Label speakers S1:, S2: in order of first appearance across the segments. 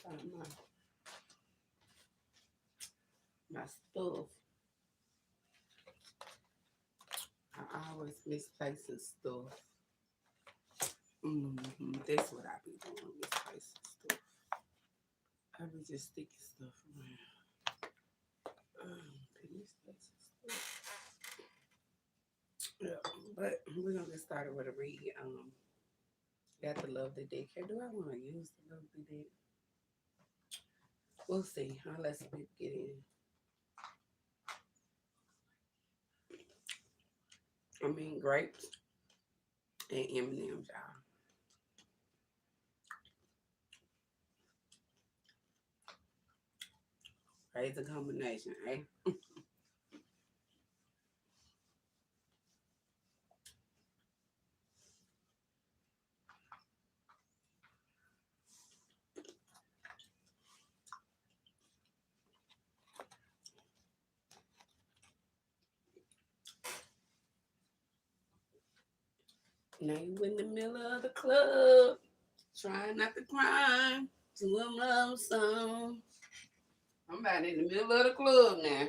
S1: find my stuff. I always misplacing stuff. That's what I be doing, misplacing stuff. I be just sticking stuff around. Misplacing stuff. Yeah, but we're gonna get started with a read. Got the Lovely Tes. Do I want to use the Lovely Tes? We'll see. I'll let some people get in. I mean, grapes and M&M's, y'all. Crazy combination, eh? Now you in the middle of the club, trying not to cry to a love song. I'm about in the middle of the club now,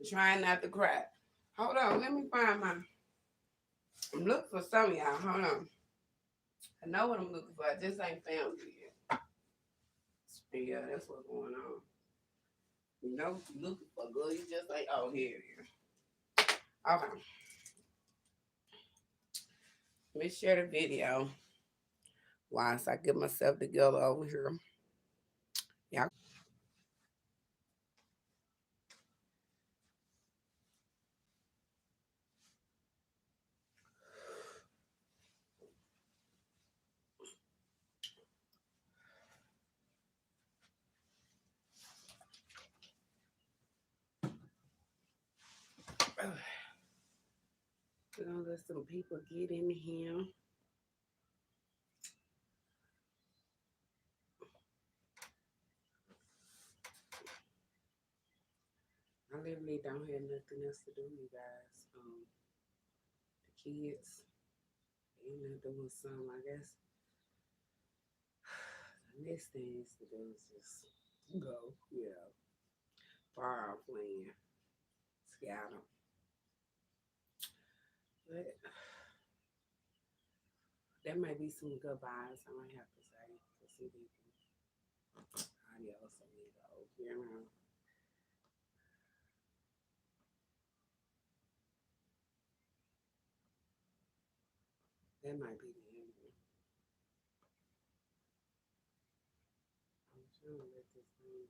S1: trying not to cry. Hold on, let me find my. I'm looking for some of y'all. Hold on. I know what I'm looking for. I just ain't found it yet. Yeah, that's what's going on. You know what you looking for, girl. You just like, oh, here it is. Okay. Let me share the video whilst I get myself together over here. Y'all. We're gonna let some people get in here. I literally don't have nothing else to do, you guys. The kids, they not doing something. I guess the next thing is to do is just go, far off land, scatter. But there might be some goodbyes I might have to say to some people. Adios, amigo. You know, that might be the end of it. I'm trying to let this thing.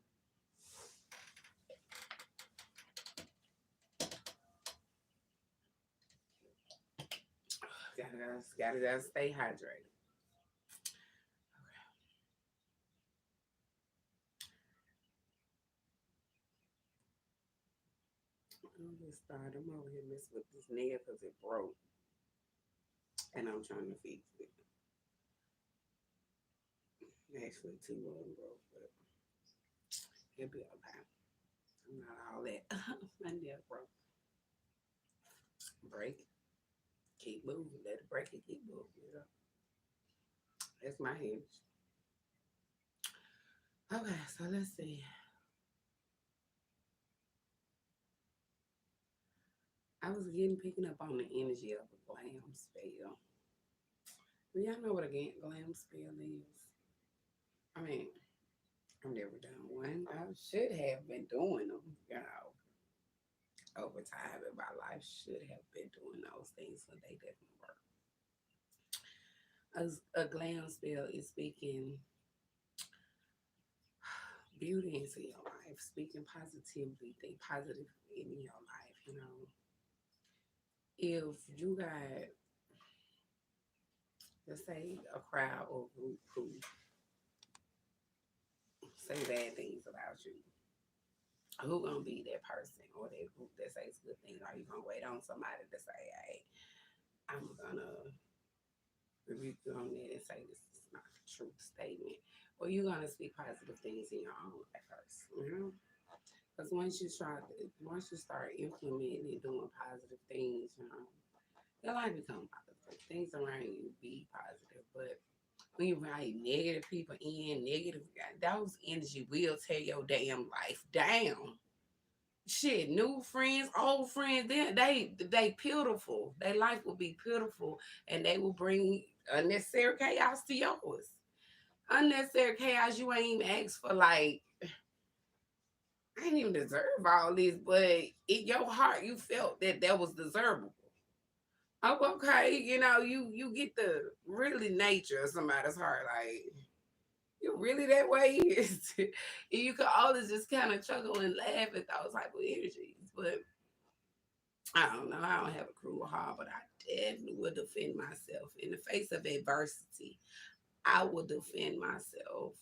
S1: Gotta stay hydrated. I'm just started. I'm over here messing with this nail because it broke, and I'm trying to fix it. Actually, two of them broke, but it'll be okay. I'm not all that. My nail broke. Break it. Keep moving. Let it break it. Keep moving. That's my hinge. Okay, so let's see. I was getting picking up on the energy of a glam spell. Do y'all know what a glam spell is? I mean, I've never done one. I should have been doing them, over time in my life. Should have been doing those things, so they didn't work. A glam spell is speaking beauty into your life, speaking positively, think positive in your life. If you got, let's say, a crowd or group who say bad things about you, who gonna be that person or that group that says good things? Are you gonna wait on somebody to say, "Hey, I'm gonna rebuke you on that and say this is not a true statement," or you gonna speak positive things in your own life first? Because once you start implementing and doing positive things, your life become positive. Things around you be positive, but When you write negative people in, negative, those energy will tear your damn life down. Shit, new friends, old friends, they pitiful. Their life will be pitiful, and they will bring unnecessary chaos to yours. Unnecessary chaos you ain't even asked for. Like, I didn't even deserve all this, but in your heart you felt that that was deservable. Oh, okay, you get the really nature of somebody's heart. Like, you really that way? You could always just kind of chuckle and laugh at those type of energies, but I don't know. I don't have a cruel heart, but I definitely will defend myself in the face of adversity. I will defend myself.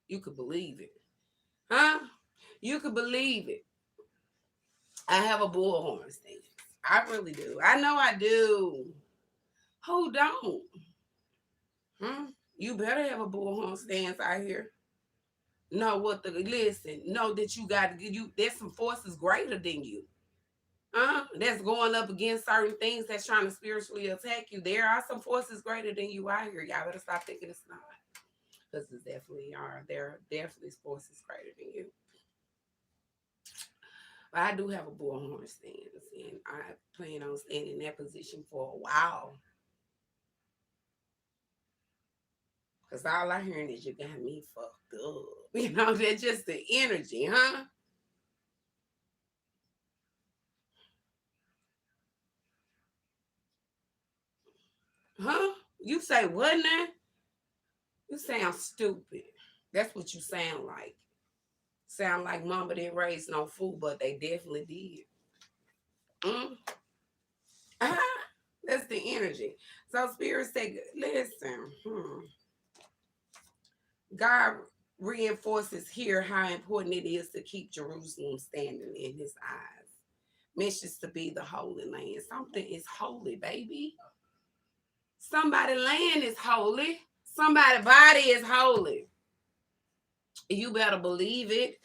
S1: You could believe it, huh? You could believe it. I have a bullhorn stance. I really do. I know I do. Who don't? Hmm? You better have a bullhorn stance out here. Know what the listen. Know that you got to you. There's some forces greater than you. That's going up against certain things that's trying to spiritually attack you. There are some forces greater than you out here. Y'all better stop thinking it's not. Because it definitely are. There are definitely forces greater than you. But I do have a bullhorn stance, and I plan on staying in that position for a while. Because all I hearing is you got me fucked up. That's just the energy, huh? Huh? You say what now? You sound stupid. That's what you sound like. Sound like mama didn't raise no fool, but they definitely did. Mm? Uh-huh. That's the energy. So spirits say, listen, God reinforces here how important it is to keep Jerusalem standing in his eyes. Mentions to be the holy land. Something is holy, baby. Somebody land is holy. Somebody body is holy. You better believe it.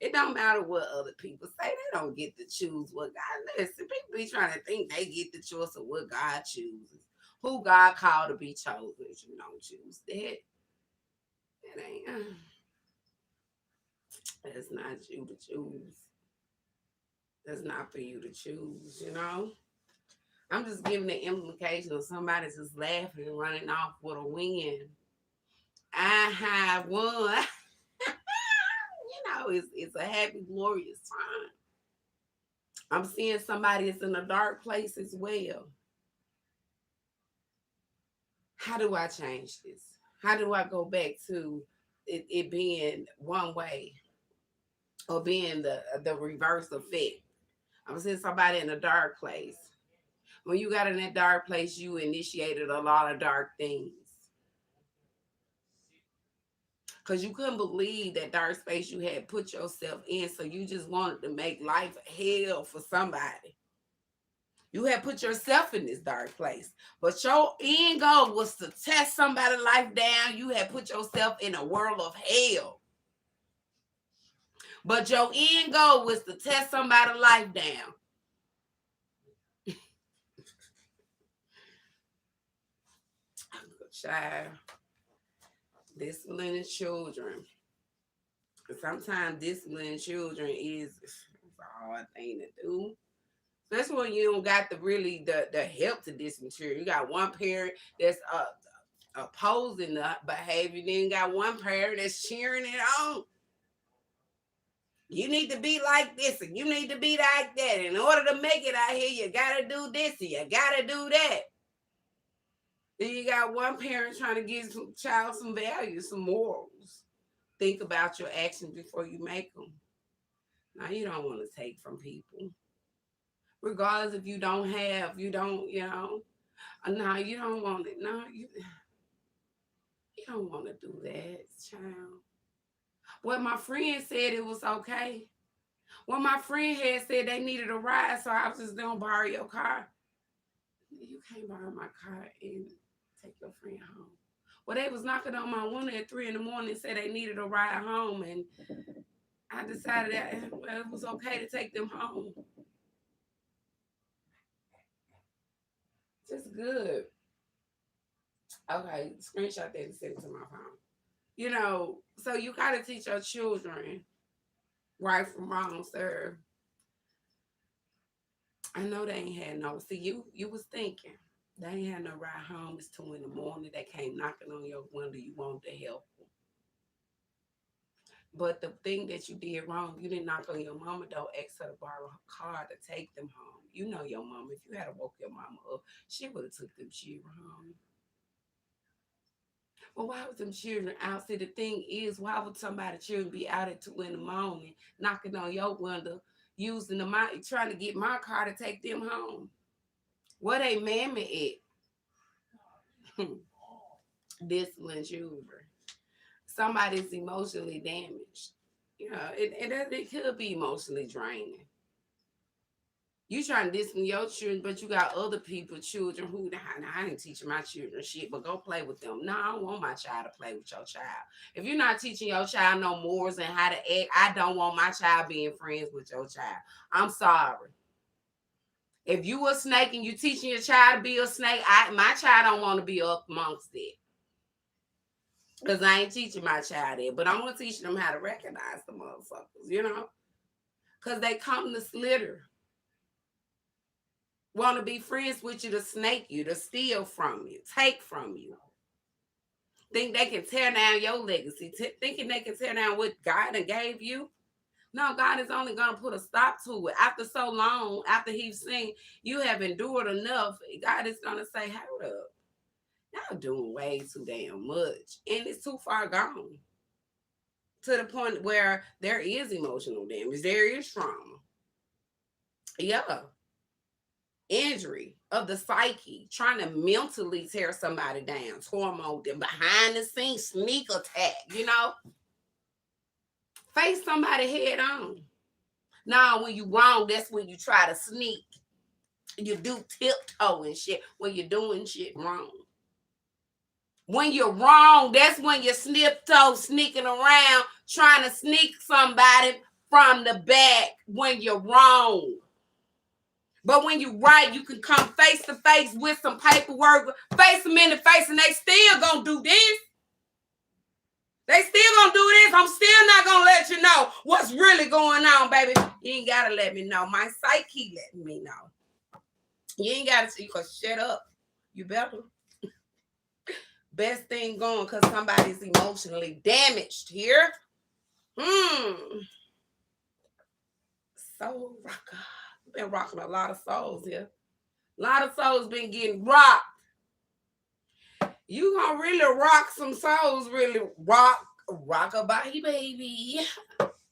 S1: It don't matter what other people say. They don't get to choose what God. Listen, people be trying to think they get the choice of what God chooses. Who God called to be chosen. You don't choose that. That ain't. That's not you to choose. That's not for you to choose. I'm just giving the implication of somebody just laughing and running off with a win. I have won. It's a happy, glorious time. I'm seeing somebody that's in a dark place as well. How do I change this? How do I go back to it being one way or being the reverse effect? I'm seeing somebody in a dark place. When you got in that dark place, you initiated a lot of dark things. Because you couldn't believe that dark space you had put yourself in. So you just wanted to make life hell for somebody. You had put yourself in this dark place. But your end goal was to test somebody's life down. You had put yourself in a world of hell. But your end goal was to test somebody's life down. Child, disciplining children. Sometimes disciplining children is a hard thing to do. Especially when you don't got the help to discipline children. You got one parent that's opposing the behavior, then got one parent that's cheering it on. You need to be like this and you need to be like that. In order to make it out here, you gotta do this and you gotta do that. Then you got one parent trying to give some child some values, some morals. Think about your actions before you make them. Now you don't want to take from people. Regardless if you don't have, you don't, no, you don't want it. No, you don't want to do that, child. Well, my friend said it was okay. Well, my friend had said they needed a ride, so I was just gonna borrow your car. You can't borrow my car and take your friend home. Well, they was knocking on my window at 3 in the morning and said they needed a ride home, and I decided that it was okay to take them home. Just good. Okay, screenshot that and send it to my phone. You know, so you gotta teach your children right from wrong, sir. I know they ain't had no. See, you was thinking they ain't had no ride home. It's 2 in the morning. They came knocking on your window. You wanted to help them. But the thing that you did wrong, you didn't knock on your mama door, ask her to borrow her car to take them home. You know your mama. If you had woke your mama up, she would have took them children home. Well, why would them children out? See, the thing is, why would somebody children be out at 2 in the morning, knocking on your window, using trying to get my car to take them home? What a mammy at? Discipline children. Somebody's emotionally damaged. You know, it could be emotionally draining. You trying to discipline your children, but you got other people, children who I didn't teach my children shit, but go play with them. No, I don't want my child to play with your child. If you're not teaching your child no mores and how to act, I don't want my child being friends with your child. I'm sorry. If you a snake and you teaching your child to be a snake, my child don't want to be up amongst it. Because I ain't teaching my child that. But I'm going to teach them how to recognize the motherfuckers, you know? Because they come to slither. Want to be friends with you to snake you, to steal from you, take from you. Think they can tear down your legacy, thinking they can tear down what God gave you. No, God is only going to put a stop to it. After so long, after he's seen you have endured enough, God is going to say, hold up. Y'all doing way too damn much. And it's too far gone. To the point where there is emotional damage. There is trauma. Yeah. Injury of the psyche, trying to mentally tear somebody down, torment them, behind the scenes, sneak attack, you know? Face somebody head on. Now, when you wrong, that's when you try to sneak. You do tiptoe and shit when you're doing shit wrong. When you're wrong, that's when you snip toe, sneaking around, trying to sneak somebody from the back when you're wrong. But when you right, you can come face to face with some paperwork, face them in the face, and they still gonna do this. They still gonna do this. I'm still not gonna let you know what's really going on, baby. You ain't gotta let me know. My psyche letting me know. You ain't gotta see, cause shut up. You better. Best thing going, cause somebody's emotionally damaged here. Soul rocker. Been rocking a lot of souls here. A lot of souls been getting rocked. You gonna really rock some souls, really rockabye baby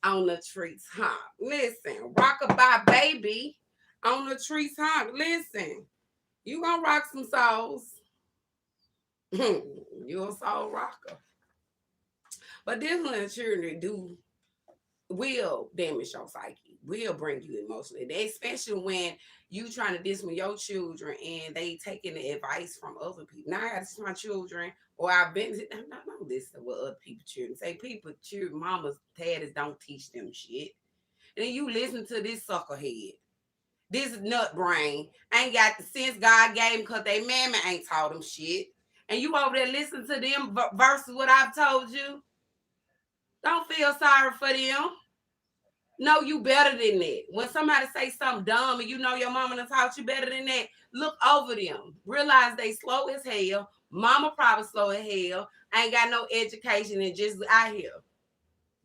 S1: on the trees, huh? Listen, rockabye baby on the trees, huh? Listen, you gonna rock some souls. You're a soul rocker. But this little children will damage your psyche, will bring you emotionally. They, especially when you trying to discipline your children and they taking the advice from other people. Now I got to teach my children, or I've been, I don't listen to what other people children say. People, children, mamas, daddies don't teach them shit. And then you listen to this suckerhead, this nut brain, ain't got the sense God gave them because they mammy ain't taught them shit. And you over there listening to them versus what I've told you. Don't feel sorry for them. No, you better than that. When somebody say something dumb and you know your mama done taught you better than that, look over them. Realize they slow as hell. Mama probably slow as hell. Ain't got no education and just out here.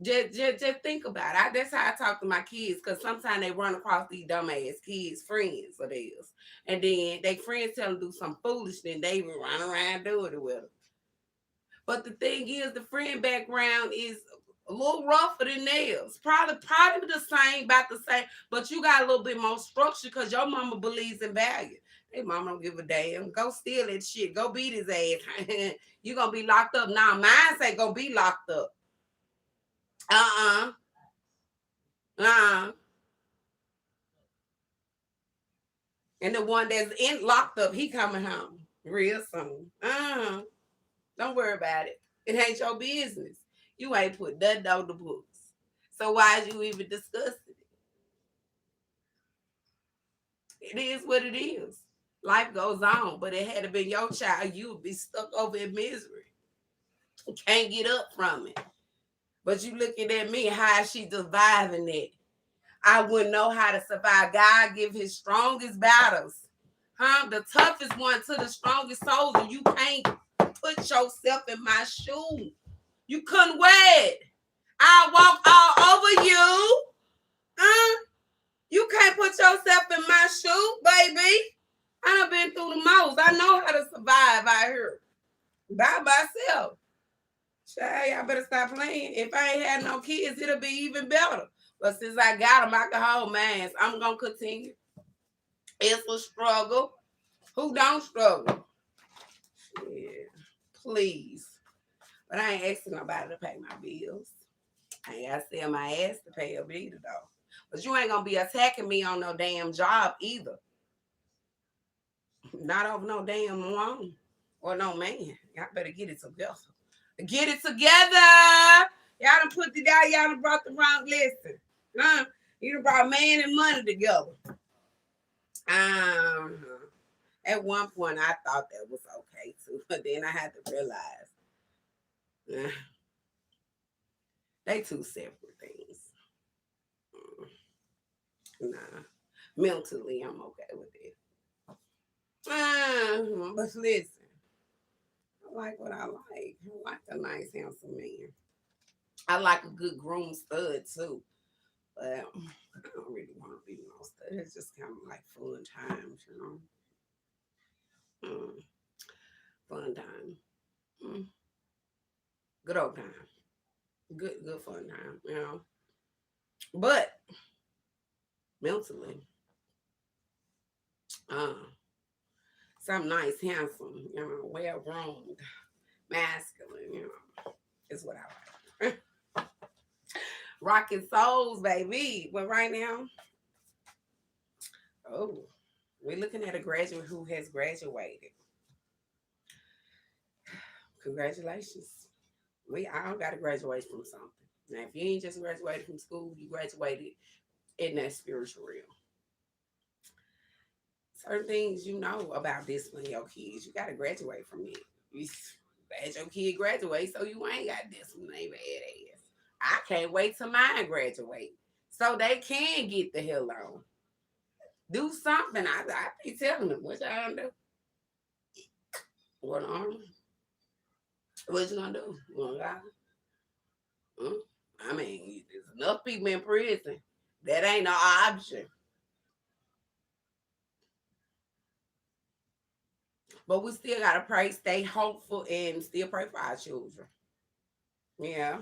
S1: Just think about it. That's how I talk to my kids, because sometimes they run across these dumbass kids, friends of theirs. And then they friends tell them to do some foolishness and they run around doing it with them. But the thing is, the friend background is a little rougher than theirs. Probably the same, about the same, but you got a little bit more structure because your mama believes in value. Hey, mama don't give a damn. Go steal that shit. Go beat his ass. You gonna be locked up. Now mine say go be locked up. And the one that's in locked up, he coming home real soon. Don't worry about it. It ain't your business. You ain't put nothing on the books. So why is you even discussing it? It is what it is. Life goes on, but it had to be your child, you would be stuck over in misery. You can't get up from it. But you looking at me, how she surviving it. I wouldn't know how to survive. God give his strongest battles. Huh? The toughest one to the strongest soldier. You can't put yourself in my shoe. You couldn't wear it. I walk all over you. Huh? You can't put yourself in my shoe, baby. I done been through the most. I know how to survive out here by myself. Child, y'all better stop playing. If I ain't had no kids, it'll be even better. But since I got them, I can hold mans. I'm going to continue. It's a struggle. Who don't struggle? Yeah, please. But I ain't asking nobody to pay my bills. I ain't got to sell my ass to pay a bill, though. But you ain't going to be attacking me on no damn job either. Not over no damn woman or no man. Y'all better get it together. Get it together. Y'all done put the guy, y'all done brought the wrong lesson. Huh? You done brought man and money together. At one point, I thought that was okay too, but then I had to realize they two separate things. Nah, mentally, I'm okay with it. But listen, I like what I like. I like a nice, handsome man. I like a good groomed stud too. But I don't really want to be no stud. It's just kind of like fun times, you know. Fun time. Good old time. Good fun time, you know. But mentally, some nice, handsome, you know, well groomed, masculine, you know, is what I like. Rocking souls, baby. But right now, we're looking at a graduate who has graduated. Congratulations. We all got to graduate from something. Now, if you ain't just graduated from school, you graduated in that spiritual realm. Certain things you know about disciplining your kids, you got to graduate from it. You glad your kid graduate, so you ain't got discipline their bad ass. I can't wait till mine graduate so they can get the hell on. Do something. I be telling them, what y'all gonna do? What armor? What you gonna do? You gonna lie? I mean, there's enough people in prison. That ain't no option. But we still gotta pray, stay hopeful, and still pray for our children. Yeah.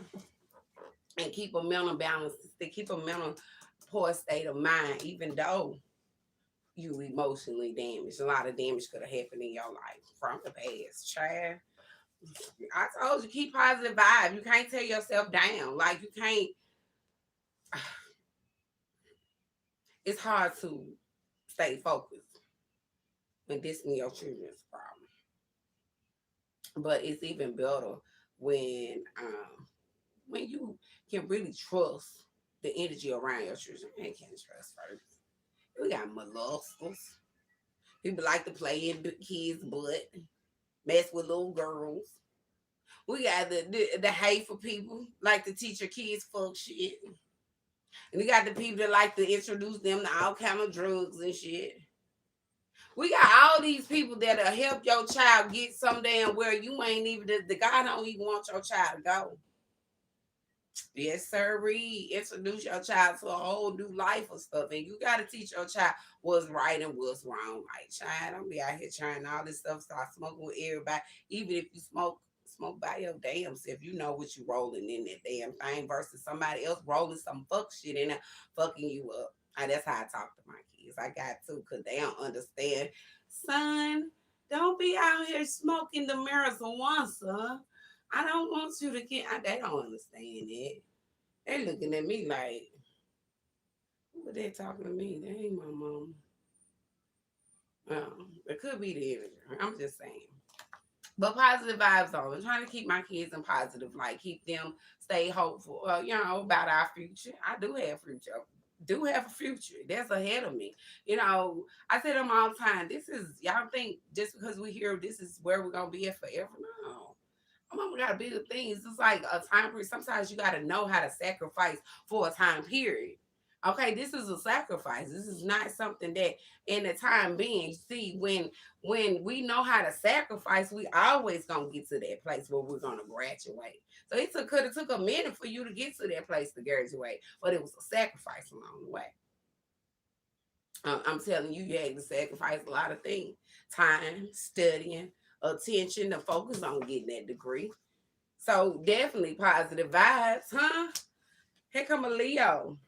S1: And keep a mental balance, to keep a mental poor state of mind, even though you emotionally damaged. A lot of damage could have happened in your life from the past. Child, I told you, keep positive vibe. You can't tear yourself down. Like, you can't. It's hard to stay focused when this is your children's problem. But it's even better when you can really trust the energy around your children. Man, can't trust first. We got mollusks. People like to play in kids' butt, mess with little girls. We got the hateful people like to teach your kids fuck shit. And we got the people that like to introduce them to all kind of drugs and shit. We got all these people that'll help your child get some damn where you ain't even, the God don't even want your child to go. Yes, sir. Introduce your child to a whole new life of stuff. And you got to teach your child what's right and what's wrong. Like, child, don't be out here trying all this stuff, start smoking with everybody. Even if you smoke by your damn self. You know what you rolling in that damn thing versus somebody else rolling some fuck shit in there, fucking you up. That's how I talk to my kids. I got to, because they don't understand. Son, don't be out here smoking the marijuana, son. I don't want you to get. They don't understand it. They looking at me like, what they talking to me? They ain't my mom. It could be the energy. I'm just saying. But positive vibes on. I'm trying to keep my kids in positive, like keep them stay hopeful. You know, about our future. I do have future. do have a future that's ahead of me. You know, I tell them all the time, this is, y'all think just because we here, this is where we're gonna be at forever. No. My mama got bigger things. It's like a time period. Sometimes you gotta know how to sacrifice for a time period. Okay, this is a sacrifice. This is not something that in the time being, see, when we know how to sacrifice, we always gonna get to that place where we're gonna graduate. So it could have took a minute for you to get to that place to graduate, but it was a sacrifice along the way. I'm telling you, you had to sacrifice a lot of things: time, studying, attention, to focus on getting that degree. So definitely positive vibes, huh? Here come a Leo.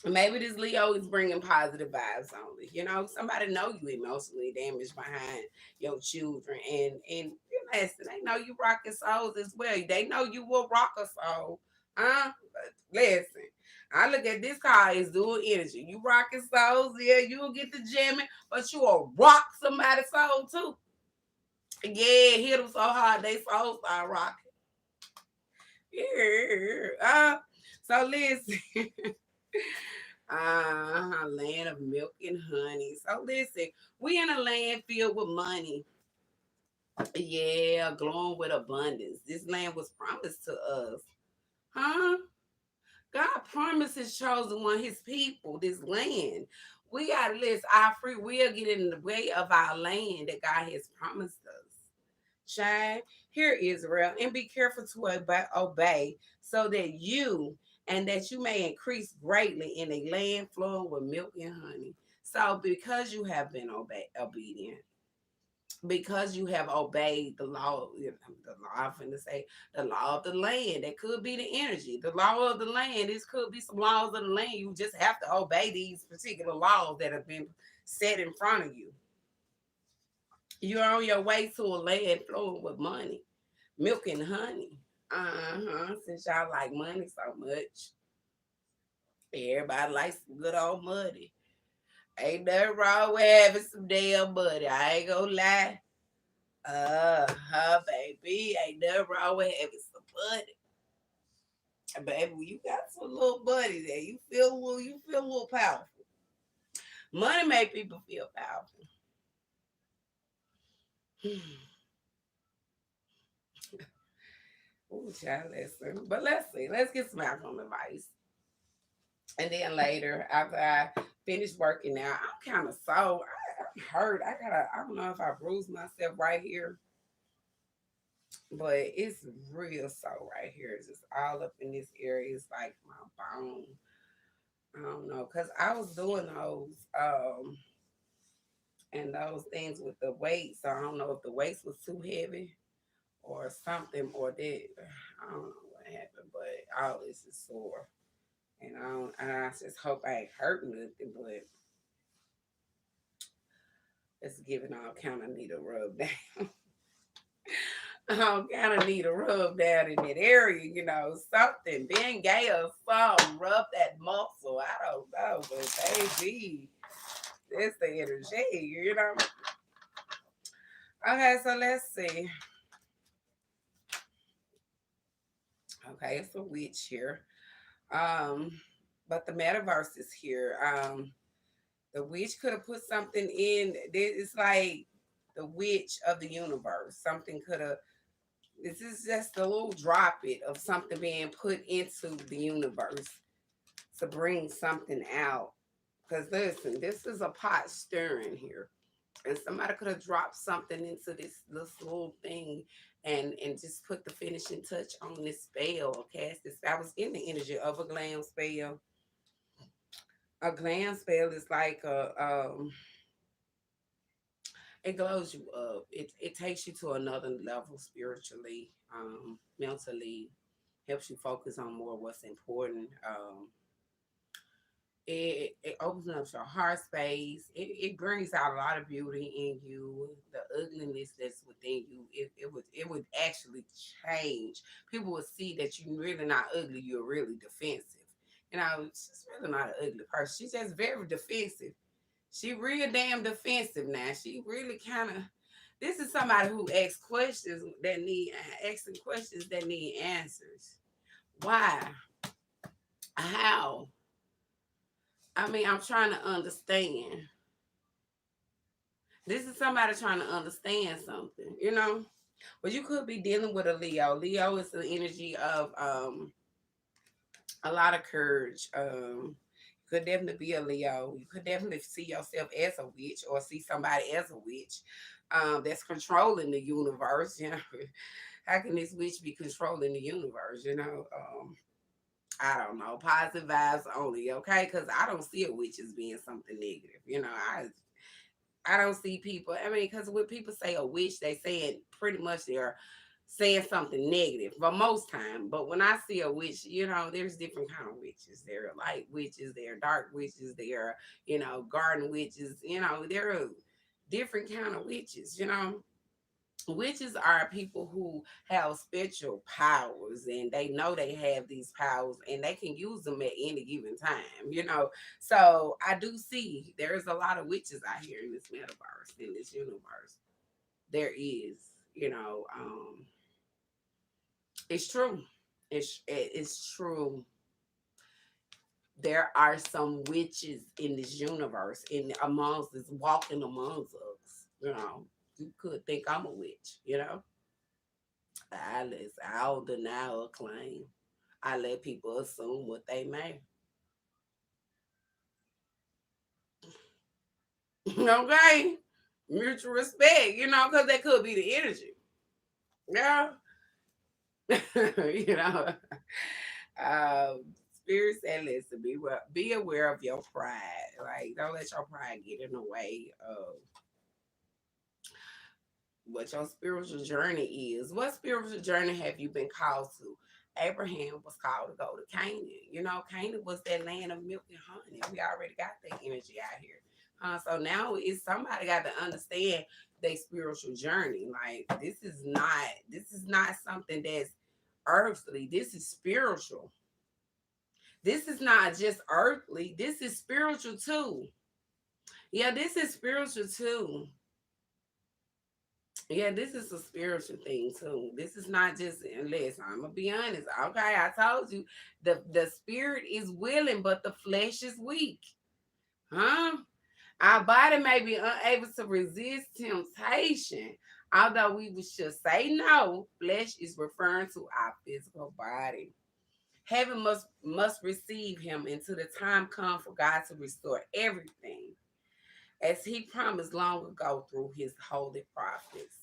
S1: Maybe this Leo is bringing positive vibes only. You know, somebody know you emotionally damaged behind your children, and listen, they know you rocking souls as well. They know you will rock a soul, huh? But listen, I look at this car as dual energy. You rocking souls, yeah, you'll get the jamming, but you will rock somebody's soul too. Yeah, hit them so hard they soul start rocking. Yeah. So listen. Land of milk and honey. So listen, we in a land filled with money. Yeah, glowing with abundance. This land was promised to us. Huh? God promised his chosen one, his people, this land. We gotta let our free will get in the way of our land that God has promised us. Shine, hear Israel, and be careful to obey so that you may increase greatly in a land flowing with milk and honey. So because you have been obedient, because you have obeyed the law, the law, I'm finna say the law of the land. That could be the energy. The law of the land. This could be some laws of the land. You just have to obey these particular laws that have been set in front of you. You're on your way to a land flowing with money, milk and honey. Since y'all like money so much, everybody likes some good old money. Ain't nothing wrong with having some damn money. I ain't gonna lie. Baby. Ain't nothing wrong with having some money. Baby, when you got some little money there, you feel a little powerful. Money make people feel powerful. Ooh, child, listen. But let's see. Let's get some outcome advice. And then later, after I finish working out, I'm kind of sore. I'm hurt. I don't know if I bruised myself right here, but it's real sore right here. It's just all up in this area. It's like my bone. I don't know. Because I was doing those things with the weight. So I don't know if the weights was too heavy or something, or that. I don't know what happened, but all this is sore. And I just hope I ain't hurting nothing, but it's giving all kind of need a rub down. I kind of need a rub down in that area, something. Being gay or something, rub that muscle. I don't know, but baby, it's the energy. Okay, so let's see. Okay, it's a witch here. Um, but the metaverse is here. The witch could have put something in. It's like the witch of the universe. Something could have. This is just a little drop it of something being put into the universe to bring something out. Because listen, this is a pot stirring here. And somebody could have dropped something into this little thing and just put the finishing touch on this spell or cast this. I was in the energy of a glam spell. A glam spell is like it glows you up. It takes you to another level spiritually, mentally, helps you focus on more what's important. It opens up your heart space. It brings out a lot of beauty in you. The ugliness that's within you, it would actually change. People would see that you're really not ugly. You're really defensive. She's really not an ugly person. She's just very defensive. She real damn defensive now. She really kind of. This is somebody who asking questions that need answers. Why? How? I mean, I'm trying to understand. This is somebody trying to understand something, you know? But you could be dealing with a Leo. Leo is the energy of a lot of courage. Could definitely be a Leo. You could definitely see yourself as a witch or see somebody as a witch that's controlling the universe. You know, how can this witch be controlling the universe? You know, I don't know. Positive vibes only, okay? Because I don't see a witch as being something negative. You know, I don't see people. I mean, because when people say a witch, they say it pretty much they're saying something negative for most time. But when I see a witch, you know, there's different kind of witches. There are light witches, there are dark witches, there are, you know, garden witches. You know, there are different kind of witches. You know, witches are people who have special powers and they know they have these powers and they can use them at any given time, you know. So I do see there's a lot of witches out here in this metaverse, in this universe. There is, you know, it's true. It's true. There are some witches in this universe, in amongst us, walking amongst us, you know. You could think I'm a witch, you know. I'll deny or claim. I let people assume what they may. Okay? Mutual respect, you know, because that could be the energy. Yeah. You know. Spirit said, listen, be aware of your pride. Like, don't let your pride get in the way of what your spiritual journey is. What spiritual journey have you been called to? Abraham was called to go to Canaan. You know, Canaan was that land of milk and honey. We already got that energy out here. So now it's somebody got to understand their spiritual journey. Like this is not something that's earthly. This is spiritual. This is not just earthly. This is spiritual too. Yeah, this is spiritual too. Yeah, this is a spiritual thing too. This is not just unless I'm gonna be honest. Okay, I told you the spirit is willing, but the flesh is weak. Huh? Our body may be unable to resist temptation. Although we should say no, flesh is referring to our physical body. Heaven must receive him until the time comes for God to restore everything, as he promised long ago through his holy prophets.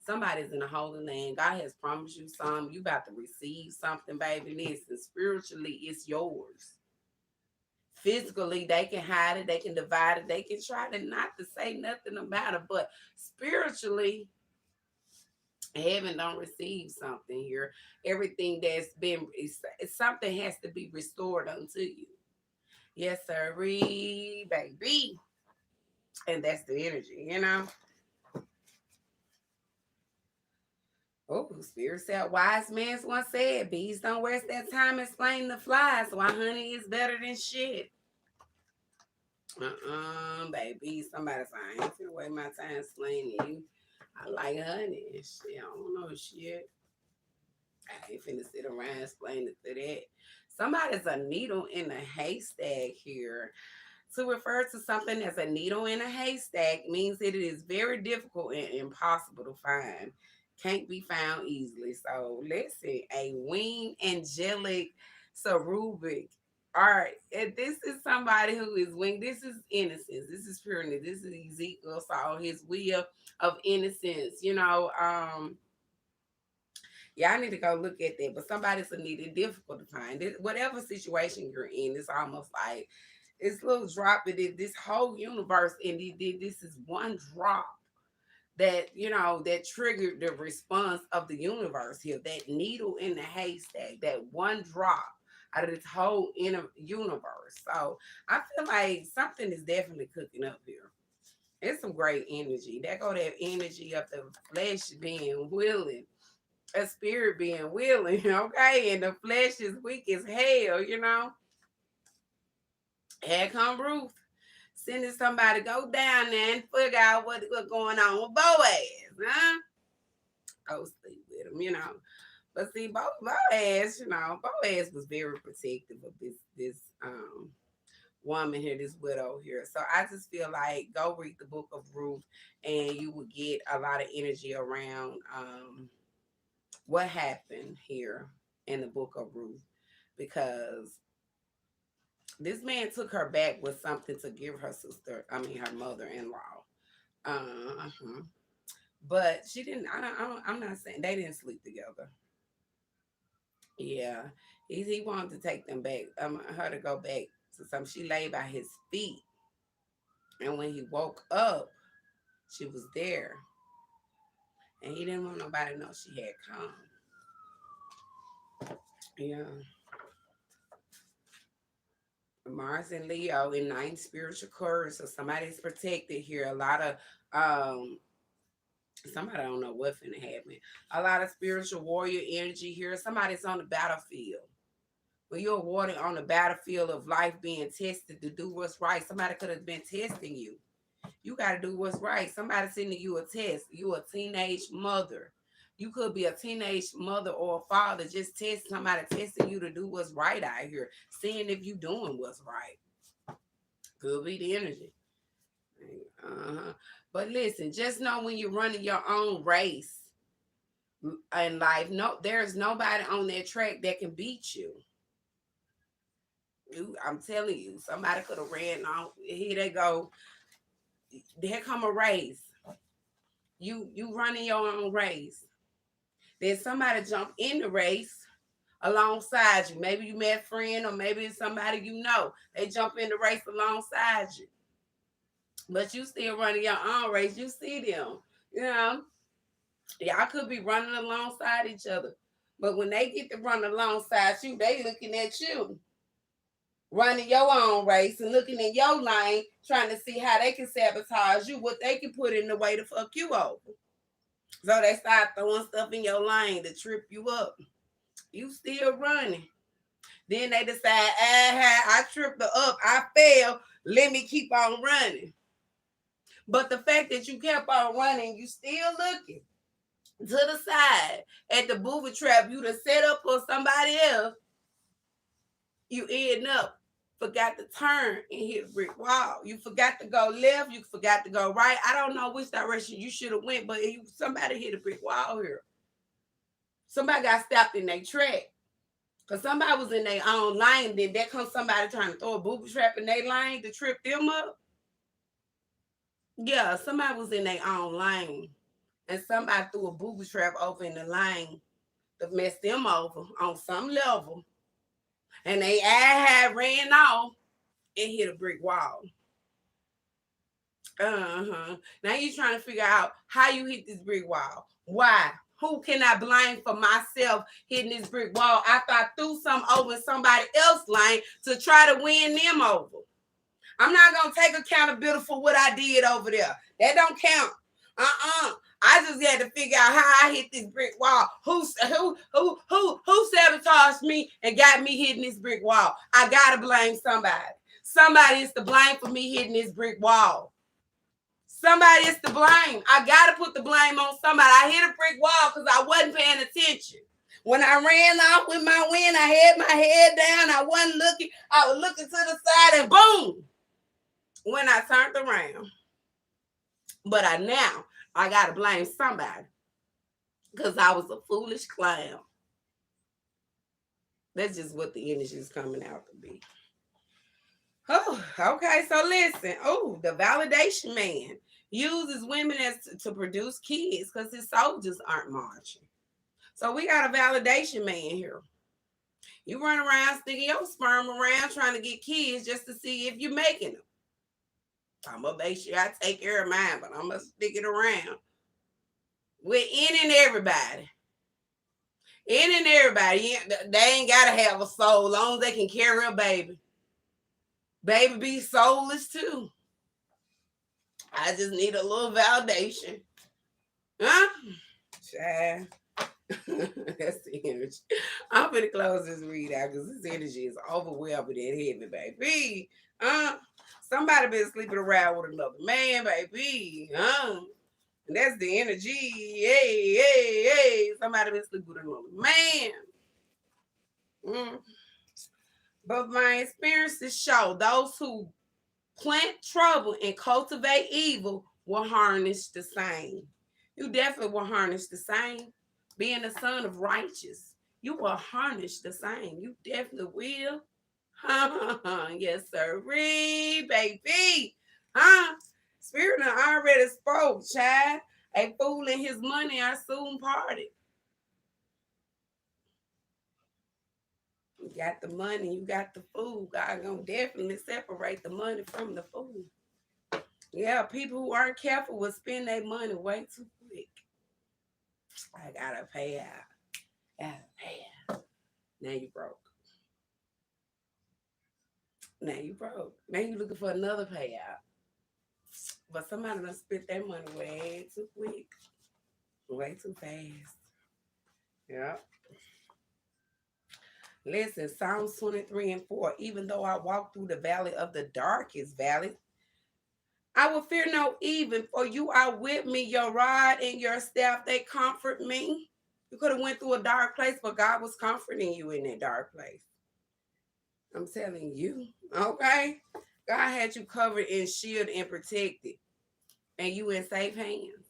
S1: Somebody's in the Holy Land. God has promised you something. You about to receive something, baby. Listen, spiritually, it's yours. Physically, they can hide it, they can divide it, they can try to not to say nothing about it. But spiritually, heaven don't receive something here. Everything that's been something has to be restored unto you. Yes, sir, baby. And that's the energy, you know. Oh, Spirit said, wise man once said, bees don't waste their time explaining the flies, why honey is better than shit. Baby, somebody say, I ain't finna waste my time explaining you. I like honey. Shit, I don't know shit. I ain't finna sit around explaining to that. Somebody's a needle in a haystack here. To refer to something as a needle in a haystack means that it is very difficult and impossible to find. Can't be found easily. So listen, a winged angelic cerubic. All right, and this is somebody who is winged. This is innocence. This is pureness. This is Ezekiel saw his wheel of innocence. You know, yeah, I need to go look at that. But somebody's a needed difficult to find. Whatever situation you're in, it's almost like it's little drop in this whole universe, and this is one drop that that triggered the response of the universe here. That needle in the haystack, that one drop out of this whole inner universe. So I feel like something is definitely cooking up here. It's some great energy. That go that energy of the flesh being willing, a spirit being willing, okay, and the flesh is weak as hell, Here come Ruth sending somebody go down there and figure out what's going on with Boaz, huh? Go sleep with him. But see, Boaz, Boaz was very protective of this woman here, this widow here. So I just feel like go read the book of Ruth, and you will get a lot of energy around what happened here in the book of Ruth, because this man took her back with something to give her sister, I mean her mother-in-law. Uh-huh. But she didn't. I'm not saying they didn't sleep together. Yeah, he wanted to take them back. Her to go back to some. She lay by his feet, and when he woke up, she was there, and he didn't want nobody to know she had come. Yeah, Mars and Leo in ninth spiritual curse, so somebody's protected here. A lot of somebody I don't know what finna happen. A lot of spiritual warrior energy here. Somebody's on the battlefield. When you're awarded on the battlefield of life being tested to do what's right, somebody could have been testing you. You got to do what's right. Somebody sending you a test. You a teenage mother. You could be a teenage mother or a father just somebody testing you to do what's right out here, seeing if you doing what's right. Could be the energy. Uh-huh. But listen, just know when you're running your own race in life, no, there's nobody on that track that can beat you. I'm telling you, somebody could have ran off. Here they go. Here come a race. You running your own race. Then somebody jump in the race alongside you. Maybe you met a friend, or maybe it's somebody you know. They jump in the race alongside you. But you still running your own race. You see them. You know, y'all could be running alongside each other. But when they get to run alongside you, they looking at you, running your own race and looking in your lane, trying to see how they can sabotage you, what they can put in the way to fuck you over. So they start throwing stuff in your lane to trip you up. You still running. Then they decide, I tripped her up, I failed, let me keep on running. But the fact that you kept on running, you still looking to the side at the booby trap you to set up for somebody else, you end up forgot to turn and hit a brick wall. You forgot to go left. You forgot to go right. I don't know which direction you should have went, but somebody hit a brick wall here. Somebody got stopped in their track. Because somebody was in their own lane. Then there comes somebody trying to throw a booby trap in their lane to trip them up. Yeah, somebody was in their own lane. And somebody threw a booby trap over in the lane to mess them over on some level. And they ran off and hit a brick wall. Now you're trying to figure out how you hit this brick wall. Why? Who can I blame for myself hitting this brick wall after I threw something over somebody else's lane to try to win them over? I'm not gonna take accountability for what I did over there. That don't count. I just had to figure out how I hit this brick wall. Who sabotaged me and got me hitting this brick wall? I gotta blame somebody. Somebody is to blame for me hitting this brick wall. Somebody is to blame. I gotta put the blame on somebody. I hit a brick wall because I wasn't paying attention. When I ran off with my wind, I had my head down. I wasn't looking. I was looking to the side, and boom, when I turned around. But I gotta blame somebody because I was a foolish clown. That's just what the energy is coming out to be. Oh, okay. So listen. Oh, the validation man uses women to produce kids because his soldiers aren't marching. So we got a validation man here. You run around sticking your sperm around trying to get kids just to see if you're making them. I'm going to make sure I take care of mine, but I'm going to stick it around with any and everybody. Any and everybody. They ain't got to have a soul as long as they can carry a baby. Baby be soulless too. I just need a little validation. Huh? Child. That's the energy. I'm going to close this read out because this energy is overwhelming and heavy, baby. Somebody been sleeping around with another man, baby. And that's the energy. Hey. Somebody been sleeping with another man. But my experiences show those who plant trouble and cultivate evil will harness the same. You definitely will harness the same. Being a son of righteous, you will harness the same. You definitely will. Yes, sir. Baby. Huh? Spirit already spoke, child. A fool and his money are soon parted. You got the money, you got the food. God gonna definitely separate the money from the food. Yeah, people who aren't careful will spend their money way too quick. I gotta pay out. Gotta pay out. Now you broke. Now you broke. Now you looking for another payout. But somebody done spent their money way too quick. Way too fast. Yeah. Listen, Psalms 23 and 4. Even though I walk through the valley of the darkest valley, I will fear no evil, for you are with me. Your rod and your staff, they comfort me. You could have went through a dark place, but God was comforting you in that dark place. I'm telling you, okay? God had you covered and shielded and protected, and you in safe hands.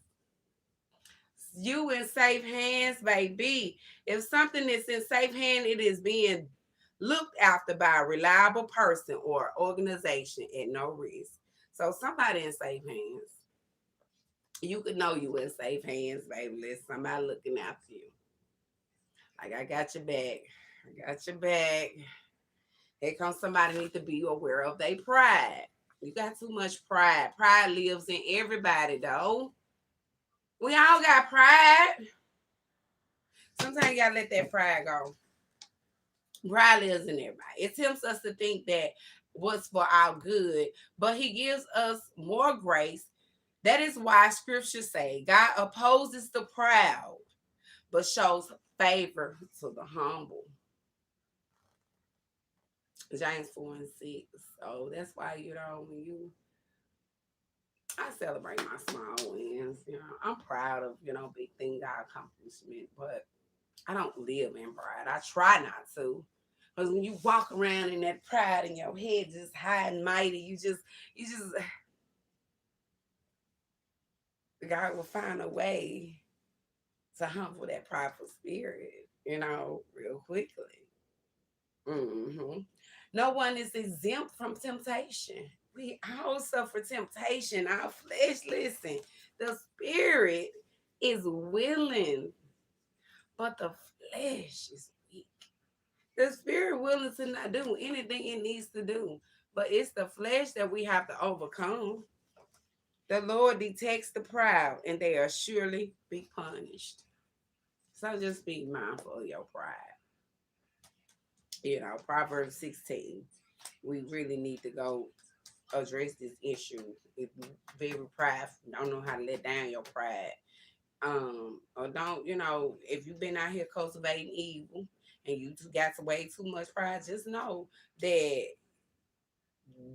S1: You in safe hands, baby. If something is in safe hand, it is being looked after by a reliable person or organization at no risk. So somebody in safe hands. You could know you in safe hands, baby. Let somebody looking after you. Like, I got your back. I got your back. Here comes somebody need to be aware of their pride. You got too much pride. Pride lives in everybody, though. We all got pride. Sometimes you gotta let that pride go. Pride lives in everybody. It tempts us to think that what's for our good, but he gives us more grace. That is why scriptures say God opposes the proud, but shows favor to the humble. James 4 and 6. So that's why, when I celebrate my small wins. I'm proud of, big things I accomplishment, but I don't live in pride. I try not to. Because when you walk around in that pride in your head, just high and mighty, God will find a way to humble that prideful spirit, real quickly. No one is exempt from temptation. We all suffer temptation. Our flesh, listen, the spirit is willing, but the flesh is weak. The spirit willing to not do anything it needs to do, but it's the flesh that we have to overcome. The Lord detects the proud, and they are surely be punished. So just be mindful of your pride. Proverbs 16. We really need to go address this issue. If you're very prideful, don't know how to let down your pride. Or don't, if you've been out here cultivating evil and you just got way too much pride, just know that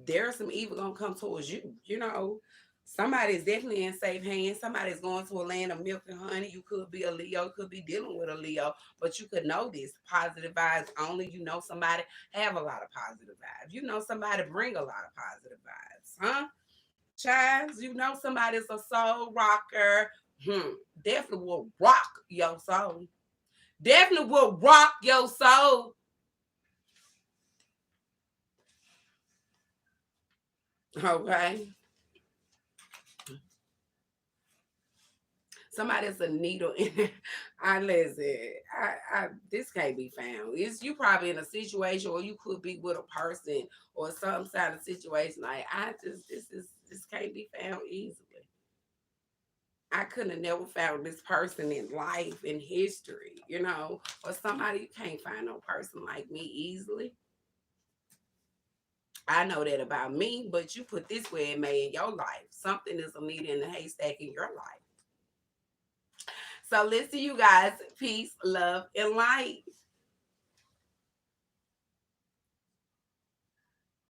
S1: there's some evil gonna come towards you. Somebody's definitely in safe hands. Somebody's going to a land of milk and honey. You could be a Leo, could be dealing with a Leo, but you could know this positive vibes only. Somebody have a lot of positive vibes. Somebody bring a lot of positive vibes, huh? Child, somebody's a soul rocker. Definitely will rock your soul. Definitely will rock your soul. Okay. Somebody's a needle in it. This can't be found. It's you probably in a situation, or you could be with a person or some kind of situation. Like this can't be found easily. I couldn't have never found this person in life, in history, or somebody. You can't find no person like me easily. I know that about me, but you put this way it may in your life. Something is a needle in the haystack in your life. So listen, you guys, peace, love, and light.